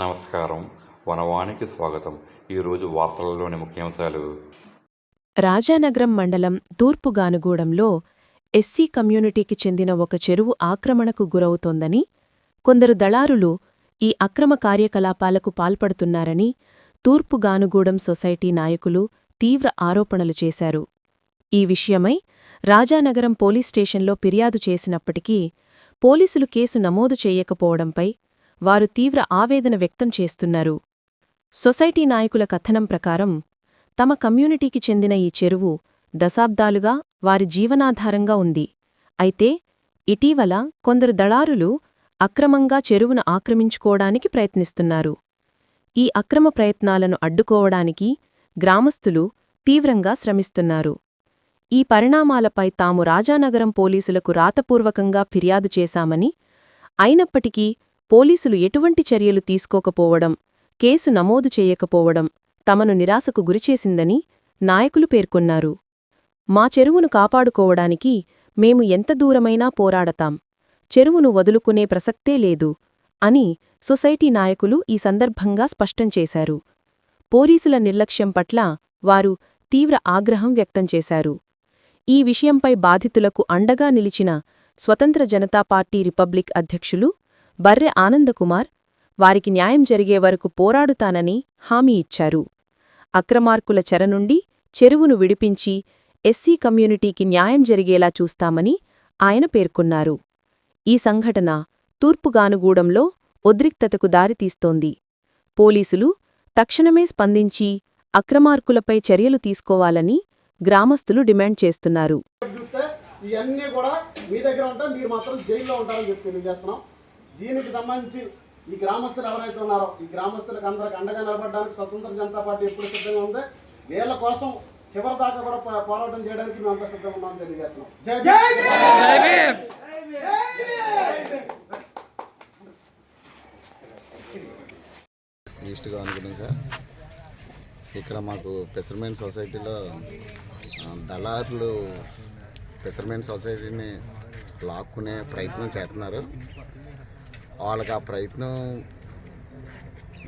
నమస్కారం. వనవానికి స్వాగతం. ఈరోజు వార్తలలోని ముఖ్యాంశాలు. రాజానగరం మండలం తూర్పు గానుగూడెంలో ఎస్సీ కమ్యూనిటీకి చెందిన ఒక చెరువు ఆక్రమణకు గురవుతోందని, కొందరు దళారులు ఈ అక్రమ కార్యకలాపాలకు పాల్పడుతున్నారని తూర్పు గానుగూడెం సొసైటీ నాయకులు తీవ్ర ఆరోపణలు చేశారు. ఈ విషయమై రాజానగరం పోలీస్ స్టేషన్లో ఫిర్యాదు చేసినప్పటికీ పోలీసులు కేసు నమోదు చేయకపోవడంపై వారు తీవ్ర ఆవేదన వ్యక్తం చేస్తున్నారు. సొసైటీ నాయకుల కథనం ప్రకారం తమ కమ్యూనిటీకి చెందిన ఈ చెరువు దశాబ్దాలుగా వారి జీవనాధారంగా ఉంది. అయితే ఇటీవల కొందరు దళారులు అక్రమంగా చెరువును ఆక్రమించుకోవడానికి ప్రయత్నిస్తున్నారు. ఈ అక్రమ ప్రయత్నాలను అడ్డుకోవడానికి గ్రామస్తులు తీవ్రంగా శ్రమిస్తున్నారు. ఈ పరిణామాలపై తాము రాజానగరం పోలీసులకు రాతపూర్వకంగా ఫిర్యాదు చేశామని, అయినప్పటికీ పోలీసులు ఎటువంటి చర్యలు తీసుకోకపోవడం, కేసు నమోదు చేయకపోవడం తమను నిరాశకు గురిచేసిందని నాయకులు పేర్కొన్నారు. మా చెరువును కాపాడుకోవడానికి మేము ఎంత దూరమైనా పోరాడతాం, చెరువును వదులుకునే ప్రసక్తే లేదు అని సొసైటీ నాయకులు ఈ సందర్భంగా స్పష్టం చేశారు. పోలీసుల నిర్లక్ష్యం పట్ల వారు తీవ్ర ఆగ్రహం వ్యక్తం చేశారు. ఈ విషయంపై బాధితులకు అండగా నిలిచిన స్వతంత్ర జనతా పార్టీ రిపబ్లిక్ అధ్యక్షులు బర్రె ఆనందకుమార్ వారికి న్యాయం జరిగే వరకు పోరాడుతానని హామీ ఇచ్చారు. అక్రమార్కుల చెర నుండి చెరువును విడిపించి ఎస్సీ కమ్యూనిటీకి న్యాయం జరిగేలా చూస్తామని ఆయన పేర్కొన్నారు. ఈ సంఘటన తూర్పుగానుగూడెంలో ఉద్రిక్తతకు దారితీస్తోంది. పోలీసులు తక్షణమే స్పందించి అక్రమార్కులపై చర్యలు తీసుకోవాలని గ్రామస్తులు డిమాండ్ చేస్తున్నారు. ఇవన్నీ కూడా మీ దగ్గర ఉంటాయి, మీరు మాత్రం జైల్లో ఉంటారని చెప్పి తెలియజేస్తున్నాం. దీనికి సంబంధించి ఈ గ్రామస్తులు ఎవరైతే ఉన్నారో ఈ గ్రామస్తులకు అందరికి అండగా నిలబడడానికి స్వతంత్ర జనతా పార్టీ ఎప్పుడు సిద్ధంగా ఉంది. వీళ్ళ కోసం చివరి దాకా కూడా పోరాటం చేయడానికి మేము అంతా సిద్ధంగా ఉన్నామని తెలియజేస్తున్నాం. ఈస్ట్గా అనుకున్నాం సార్. ఇక్కడ మాకు ఫిషర్మెన్ సొసైటీలో దళారులు ఫిషర్మెన్ సొసైటీని లాక్కునే ప్రయత్నం చేస్తున్నారు. వాళ్ళకి ఆ ప్రయత్నం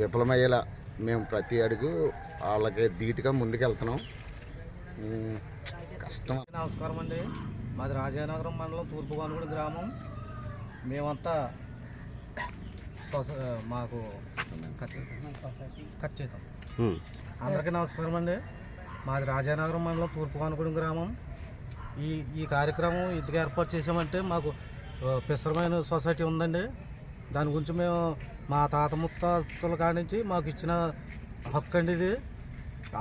విఫలమయ్యేలా మేము ప్రతి అడుగు వాళ్ళకి ధీటుగా ముందుకెళ్తున్నాం. కష్టం. నమస్కారం అండి. మాది రాజానగరం మండలం తూర్పు గానుగూడెం గ్రామం. మేమంతా మాకు కట్ చేద్దాం. అందరికీ నమస్కారం అండి. మాది రాజానగరం మండలం తూర్పు గానుగూడెం గ్రామం. ఈ కార్యక్రమం ఇంటికి ఏర్పాటు చేసామంటే మాకు ఫిషర్మెన్ సొసైటీ ఉందండి. దాని గురించి మేము మా తాత ముత్తాతల కాడి నుంచి మాకు ఇచ్చిన హక్కు అండి ఇది.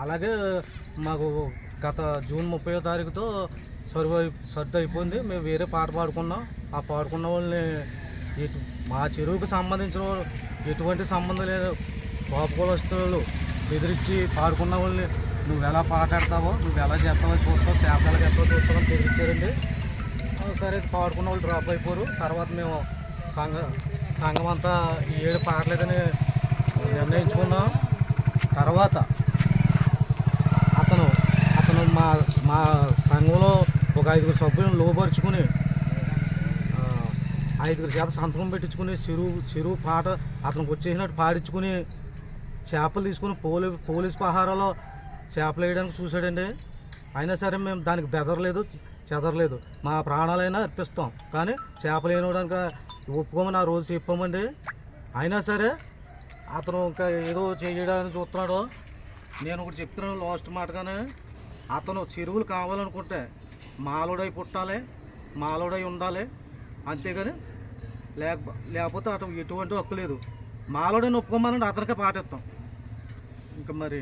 అలాగే మాకు గత జూన్ 30వ తారీఖుతో సర్దు అయిపోయింది. మేము వేరే పాట పాడుకున్నాం. ఆ పాడుకున్న వాళ్ళని మా చెరువుకు సంబంధించిన వాళ్ళు ఎటువంటి సంబంధం లేదు, కోపకులస్తులు బెదిరించి పాడుకున్న వాళ్ళని నువ్వు ఎలా పాటాడతావో, నువ్వు ఎలా చేస్తావో చూస్తావు, చేపలకి ఎట్లా చూస్తావని బెదిరించారండి. సరే పాడుకున్న వాళ్ళు డ్రాప్ అయిపోరు. తర్వాత మేము సంఘం అంతా ఈ 7 పాడలేదని నిర్ణయించుకున్నాం. తర్వాత అతను మా సంఘంలో ఒక 5 సభ్యులను లోపరుచుకుని 5 చేత సంతకం పెట్టించుకుని చెరువు పాట అతనికి వచ్చేసినట్టు పాడించుకుని చేపలు తీసుకుని పోలీస్ పహారాలో చేపలు వేయడానికి చూశాడండి. అయినా సరే మేము దానికి బెదరలేదు, చెదరలేదు. మా ప్రాణాలైనా అర్పిస్తాం, కానీ చేపలు వేయడానికి ఒప్పుకోమని ఆ రోజు చెప్పామండి. అయినా సరే అతను ఇంకా ఏదో చేయడానికి చూస్తున్నాడు. నేను ఒకటి చెప్తున్నాను లాస్ట్ మాటగానే, అతను చెరువులు కావాలనుకుంటే మాలోడై పుట్టాలి, మాలోడై ఉండాలి, అంతేగాని లేకపోతే అతను ఎటువంటి హక్కు లేదు. మాలోడని ఒప్పుకోమనండి, అతనికే పాటిస్తాం. ఇంకా మరి